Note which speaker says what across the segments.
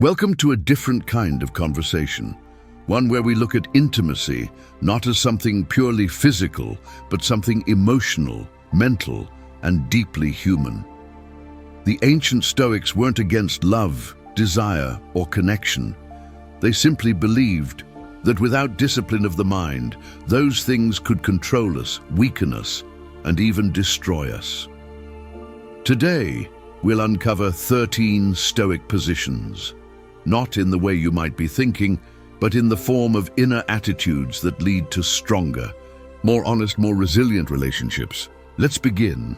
Speaker 1: Welcome to a different kind of conversation, one where we look at intimacy not as something purely physical, but something emotional, mental, and deeply human. The ancient Stoics weren't against love, desire, or connection. They simply believed that without discipline of the mind, those things could control us, weaken us, and even destroy us. Today, we'll uncover 13 Stoic positions, not in the way you might be thinking, but in the form of inner attitudes that lead to stronger, more honest, more resilient relationships. Let's begin.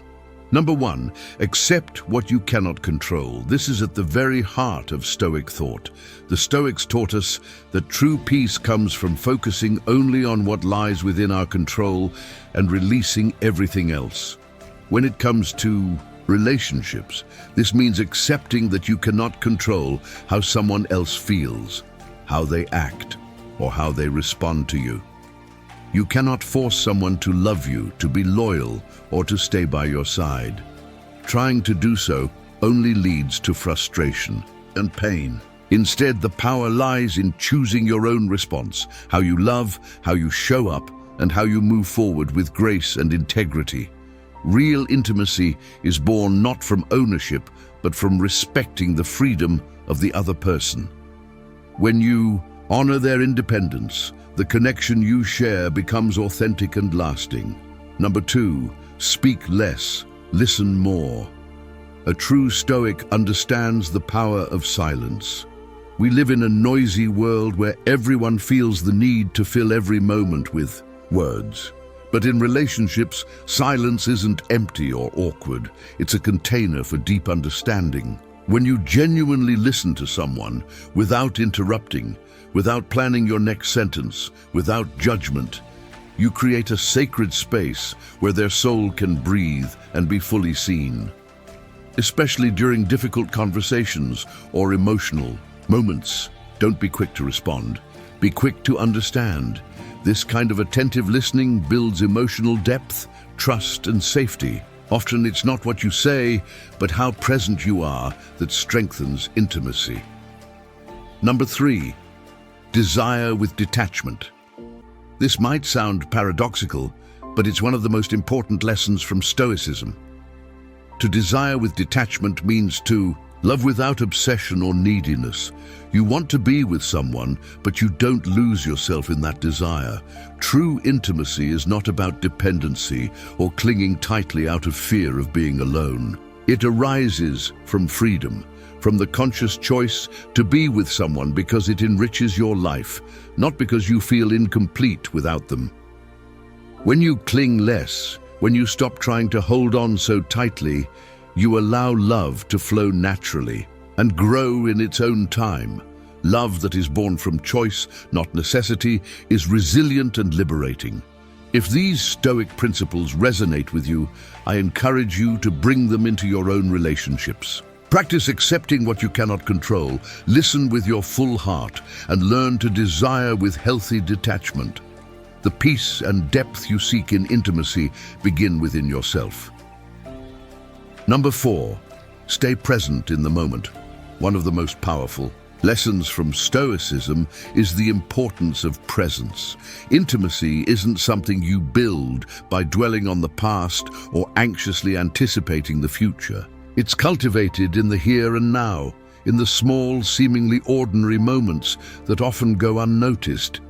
Speaker 1: Number 1, accept what you cannot control. This is at the very heart of Stoic thought. The Stoics taught us that true peace comes from focusing only on what lies within our control and releasing everything else. When it comes to relationships, this means accepting that you cannot control how someone else feels, how they act, or how they respond to you. You cannot force someone to love you, to be loyal, or to stay by your side. Trying to do so only leads to frustration and pain. Instead, the power lies in choosing your own response, how you love, how you show up, and how you move forward with grace and integrity. Real intimacy is born not from ownership, but from respecting the freedom of the other person. When you honor their independence, the connection you share becomes authentic and lasting. Number 2, speak less, listen more. A true Stoic understands the power of silence. We live in a noisy world where everyone feels the need to fill every moment with words. But in relationships, silence isn't empty or awkward. It's a container for deep understanding. When you genuinely listen to someone without interrupting, without planning your next sentence, without judgment, you create a sacred space where their soul can breathe and be fully seen. Especially during difficult conversations or emotional moments, don't be quick to respond. Be quick to understand. This kind of attentive listening builds emotional depth, trust, and safety. Often it's not what you say, but how present you are that strengthens intimacy. Number 3, desire with detachment. This might sound paradoxical, but it's one of the most important lessons from Stoicism. To desire with detachment means to love without obsession or neediness. You want to be with someone, but you don't lose yourself in that desire. True intimacy is not about dependency or clinging tightly out of fear of being alone. It arises from freedom, from the conscious choice to be with someone because it enriches your life, not because you feel incomplete without them. When you cling less, when you stop trying to hold on so tightly, you allow love to flow naturally and grow in its own time. Love that is born from choice, not necessity, is resilient and liberating. If these Stoic principles resonate with you, I encourage you to bring them into your own relationships. Practice accepting what you cannot control, listen with your full heart, and learn to desire with healthy detachment. The peace and depth you seek in intimacy begin within yourself. Number 4, stay present in the moment. One of the most powerful lessons from Stoicism is the importance of presence. Intimacy isn't something you build by dwelling on the past or anxiously anticipating the future. It's cultivated in the here and now, in the small, seemingly ordinary moments that often go unnoticed.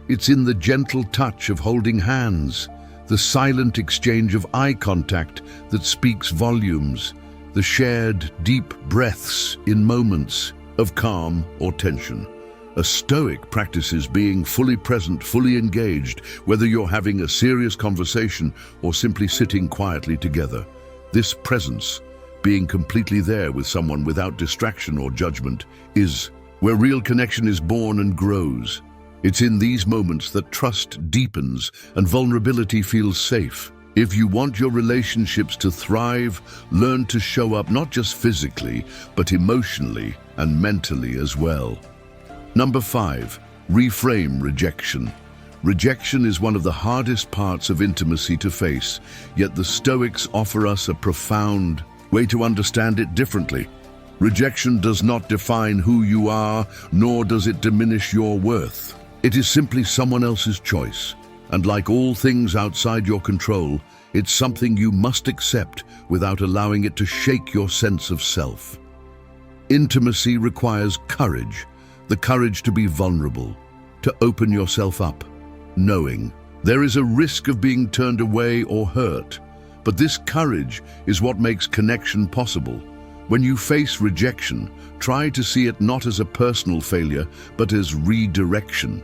Speaker 1: It's in the gentle touch of holding hands, the silent exchange of eye contact that speaks volumes, the shared deep breaths in moments of calm or tension. A Stoic practices being fully present, fully engaged, whether you're having a serious conversation or simply sitting quietly together. This presence, being completely there with someone without distraction or judgment, is where real connection is born and grows. It's in these moments that trust deepens and vulnerability feels safe. If you want your relationships to thrive, learn to show up not just physically, but emotionally and mentally as well. Number 5, reframe rejection. Rejection is one of the hardest parts of intimacy to face, yet the Stoics offer us a profound way to understand it differently. Rejection does not define who you are, nor does it diminish your worth. It is simply someone else's choice, and like all things outside your control, it's something you must accept without allowing it to shake your sense of self. Intimacy requires courage, the courage to be vulnerable, to open yourself up, knowing there is a risk of being turned away or hurt. But this courage is what makes connection possible. When you face rejection, try to see it not as a personal failure, but as redirection,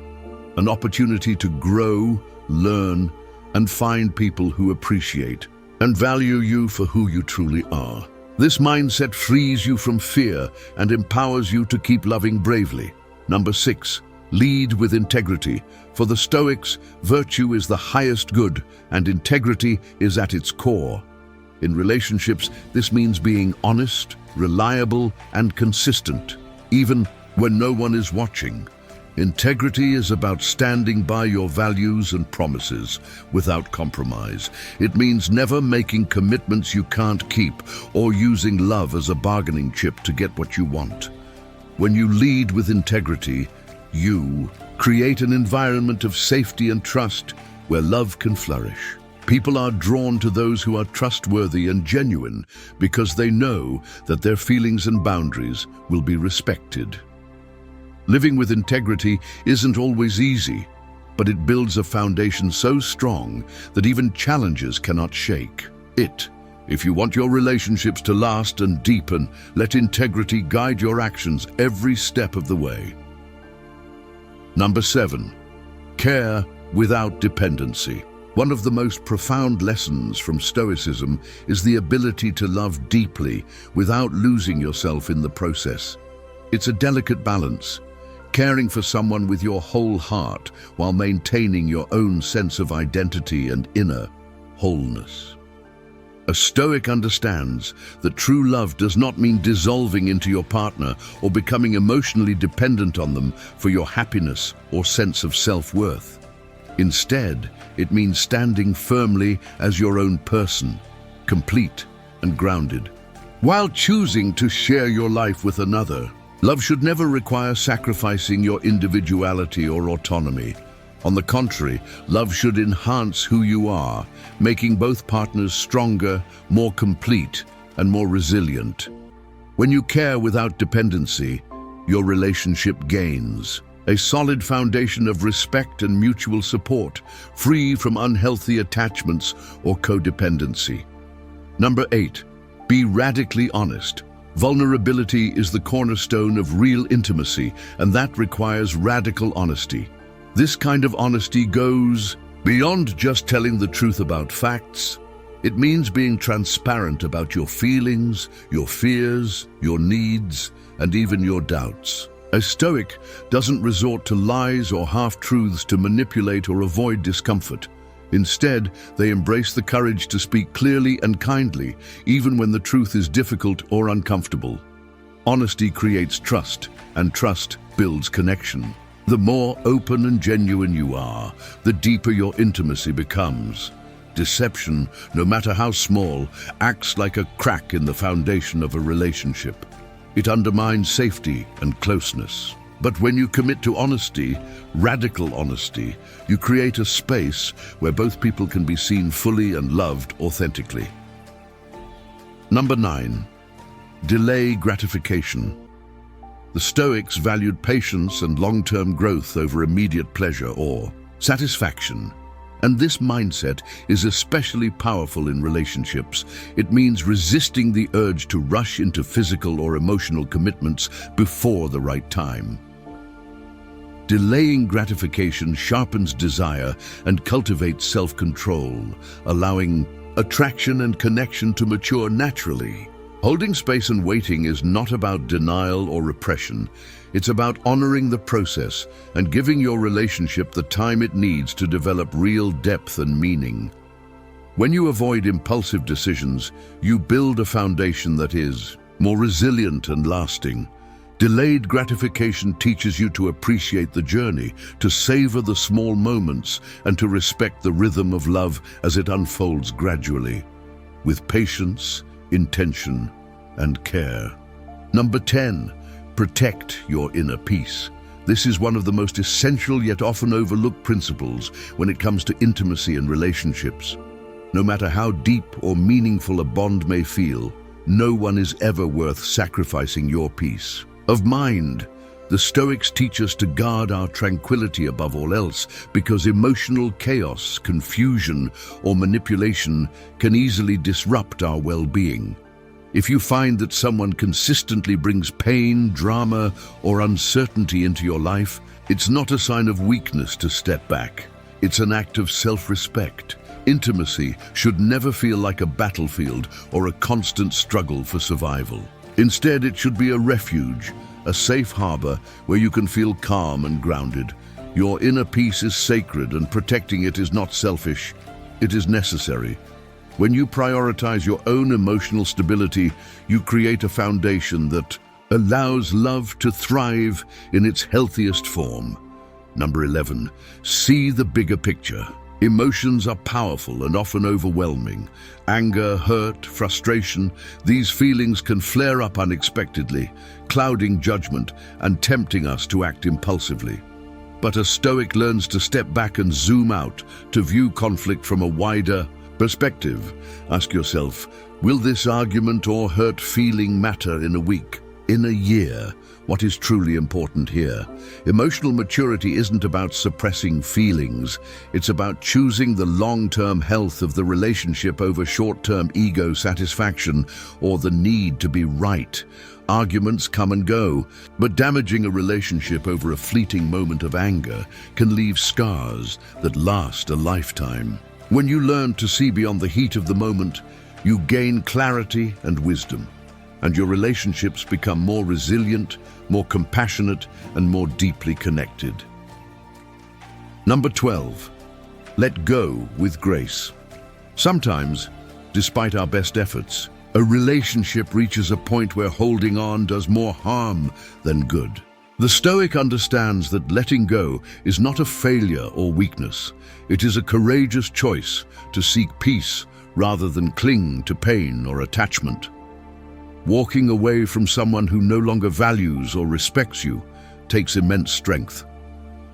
Speaker 1: an opportunity to grow, learn, and find people who appreciate and value you for who you truly are. This mindset frees you from fear and empowers you to keep loving bravely. Number 6, lead with integrity. For the Stoics, virtue is the highest good, and integrity is at its core. In relationships, this means being honest, reliable, and consistent, even when no one is watching. Integrity is about standing by your values and promises without compromise. It means never making commitments you can't keep or using love as a bargaining chip to get what you want. When you lead with integrity, you create an environment of safety and trust where love can flourish. People are drawn to those who are trustworthy and genuine because they know that their feelings and boundaries will be respected. Living with integrity isn't always easy, but it builds a foundation so strong that even challenges cannot shake it. If you want your relationships to last and deepen, let integrity guide your actions every step of the way. Number 7, care without dependency. One of the most profound lessons from Stoicism is the ability to love deeply without losing yourself in the process. It's a delicate balance, caring for someone with your whole heart while maintaining your own sense of identity and inner wholeness. A Stoic understands that true love does not mean dissolving into your partner or becoming emotionally dependent on them for your happiness or sense of self-worth. Instead, it means standing firmly as your own person, complete and grounded. While choosing to share your life with another, love should never require sacrificing your individuality or autonomy. On the contrary, love should enhance who you are, making both partners stronger, more complete, and more resilient. When you care without dependency, your relationship gains a solid foundation of respect and mutual support, free from unhealthy attachments or codependency. Number 8, be radically honest. Vulnerability is the cornerstone of real intimacy, and that requires radical honesty. This kind of honesty goes beyond just telling the truth about facts. It means being transparent about your feelings, your fears, your needs, and even your doubts. A Stoic doesn't resort to lies or half-truths to manipulate or avoid discomfort. Instead, they embrace the courage to speak clearly and kindly, even when the truth is difficult or uncomfortable. Honesty creates trust, and trust builds connection. The more open and genuine you are, the deeper your intimacy becomes. Deception, no matter how small, acts like a crack in the foundation of a relationship. It undermines safety and closeness. But when you commit to honesty, radical honesty, you create a space where both people can be seen fully and loved authentically. Number 9, delay gratification. The Stoics valued patience and long-term growth over immediate pleasure or satisfaction. And this mindset is especially powerful in relationships. It means resisting the urge to rush into physical or emotional commitments before the right time. Delaying gratification sharpens desire and cultivates self-control, allowing attraction and connection to mature naturally. Holding space and waiting is not about denial or repression. It's about honoring the process and giving your relationship the time it needs to develop real depth and meaning. When you avoid impulsive decisions, you build a foundation that is more resilient and lasting. Delayed gratification teaches you to appreciate the journey, to savor the small moments, and to respect the rhythm of love as it unfolds gradually, with patience, intention, and care. Number 10, protect your inner peace. This is one of the most essential yet often overlooked principles when it comes to intimacy and relationships. No matter how deep or meaningful a bond may feel, no one is ever worth sacrificing your peace of mind. The Stoics teach us to guard our tranquility above all else because emotional chaos, confusion, or manipulation can easily disrupt our well-being. If you find that someone consistently brings pain, drama, or uncertainty into your life, it's not a sign of weakness to step back. It's an act of self-respect. Intimacy should never feel like a battlefield or a constant struggle for survival. Instead, it should be a refuge, a safe harbor where you can feel calm and grounded. Your inner peace is sacred, and protecting it is not selfish. It is necessary. When you prioritize your own emotional stability, you create a foundation that allows love to thrive in its healthiest form. Number 11, see the bigger picture. Emotions are powerful and often overwhelming. Anger, hurt, frustration, these feelings can flare up unexpectedly, clouding judgment and tempting us to act impulsively. But a Stoic learns to step back and zoom out, to view conflict from a wider perspective. Ask yourself, will this argument or hurt feeling matter in a week, in a year? What is truly important here? Emotional maturity isn't about suppressing feelings. It's about choosing the long-term health of the relationship over short-term ego satisfaction or the need to be right. Arguments come and go, but damaging a relationship over a fleeting moment of anger can leave scars that last a lifetime. When you learn to see beyond the heat of the moment, you gain clarity and wisdom, and your relationships become more resilient, more compassionate, and more deeply connected. Number 12, let go with grace. Sometimes, despite our best efforts, a relationship reaches a point where holding on does more harm than good. The Stoic understands that letting go is not a failure or weakness. It is a courageous choice to seek peace rather than cling to pain or attachment. Walking away from someone who no longer values or respects you takes immense strength.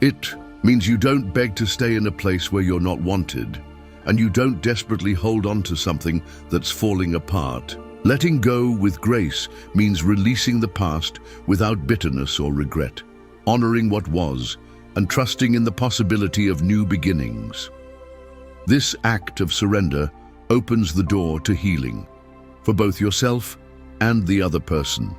Speaker 1: It means you don't beg to stay in a place where you're not wanted, and you don't desperately hold on to something that's falling apart. Letting go with grace means releasing the past without bitterness or regret, honoring what was, and trusting in the possibility of new beginnings. This act of surrender opens the door to healing, for both yourself and the other person.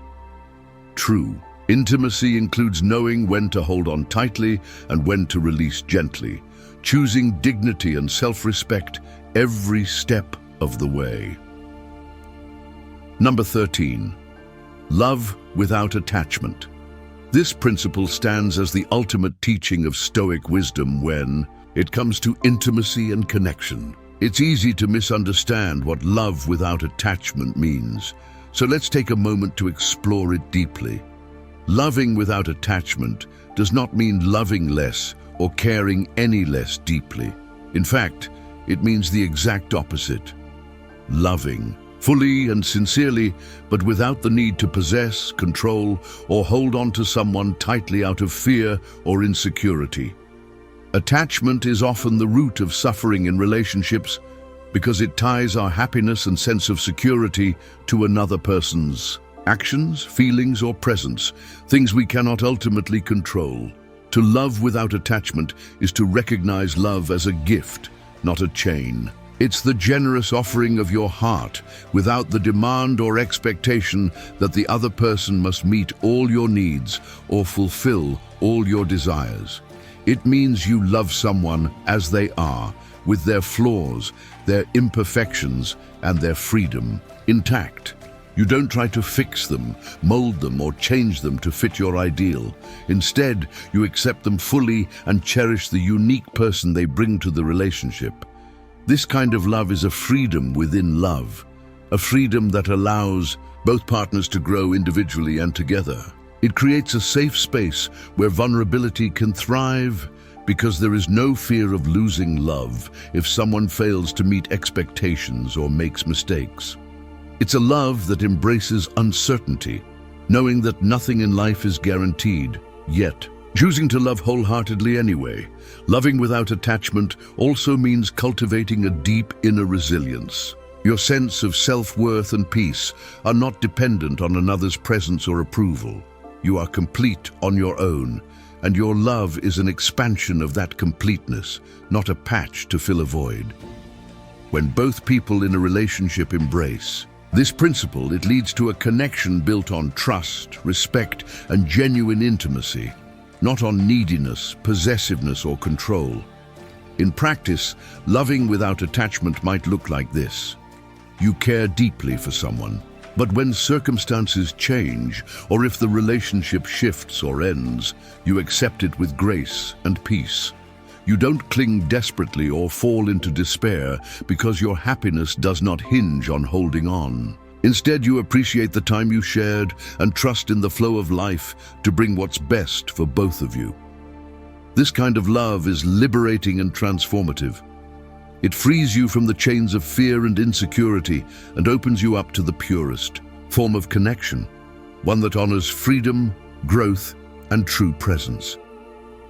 Speaker 1: True intimacy includes knowing when to hold on tightly and when to release gently, choosing dignity and self-respect every step of the way. Number 13, love without attachment. This principle stands as the ultimate teaching of Stoic wisdom when it comes to intimacy and connection. It's easy to misunderstand what love without attachment means, so let's take a moment to explore it deeply. Loving without attachment does not mean loving less or caring any less deeply. In fact, it means the exact opposite. Loving fully and sincerely, but without the need to possess, control, or hold on to someone tightly out of fear or insecurity. Attachment is often the root of suffering in relationships because it ties our happiness and sense of security to another person's actions, feelings, or presence, things we cannot ultimately control. To love without attachment is to recognize love as a gift, not a chain. It's the generous offering of your heart without the demand or expectation that the other person must meet all your needs or fulfill all your desires. It means you love someone as they are, with their flaws, their imperfections, and their freedom intact. You don't try to fix them, mold them, or change them to fit your ideal. Instead, you accept them fully and cherish the unique person they bring to the relationship. This kind of love is a freedom within love, a freedom that allows both partners to grow individually and together. It creates a safe space where vulnerability can thrive because there is no fear of losing love if someone fails to meet expectations or makes mistakes. It's a love that embraces uncertainty knowing that nothing in life is guaranteed, yet choosing to love wholeheartedly anyway. Loving without attachment also means cultivating a deep inner resilience. Your sense of self-worth and peace are not dependent on another's presence or approval. You are complete on your own, and your love is an expansion of that completeness, not a patch to fill a void. When both people in a relationship embrace this principle, it leads to a connection built on trust, respect, and genuine intimacy, not on neediness, possessiveness, or control. In practice, loving without attachment might look like this. You care deeply for someone, but when circumstances change, or if the relationship shifts or ends, you accept it with grace and peace. You don't cling desperately or fall into despair because your happiness does not hinge on holding on. Instead, you appreciate the time you shared and trust in the flow of life to bring what's best for both of you. This kind of love is liberating and transformative. It frees you from the chains of fear and insecurity and opens you up to the purest form of connection, one that honors freedom, growth, and true presence.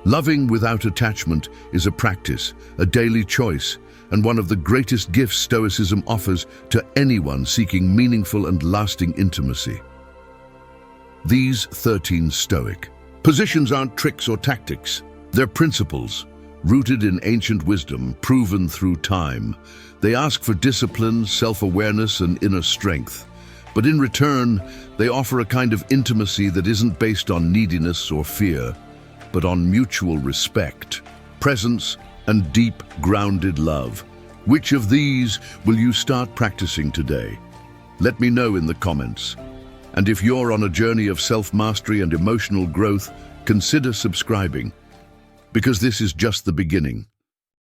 Speaker 1: Loving without attachment is a practice, a daily choice, and one of the greatest gifts Stoicism offers to anyone seeking meaningful and lasting intimacy. These 13 Stoic positions aren't tricks or tactics. They're principles, rooted in ancient wisdom, proven through time. They ask for discipline, self-awareness, and inner strength. But in return, they offer a kind of intimacy that isn't based on neediness or fear, but on mutual respect, presence, and deep, grounded love. Which of these will you start practicing today? Let me know in the comments. And if you're on a journey of self-mastery and emotional growth, consider subscribing, because this is just the beginning.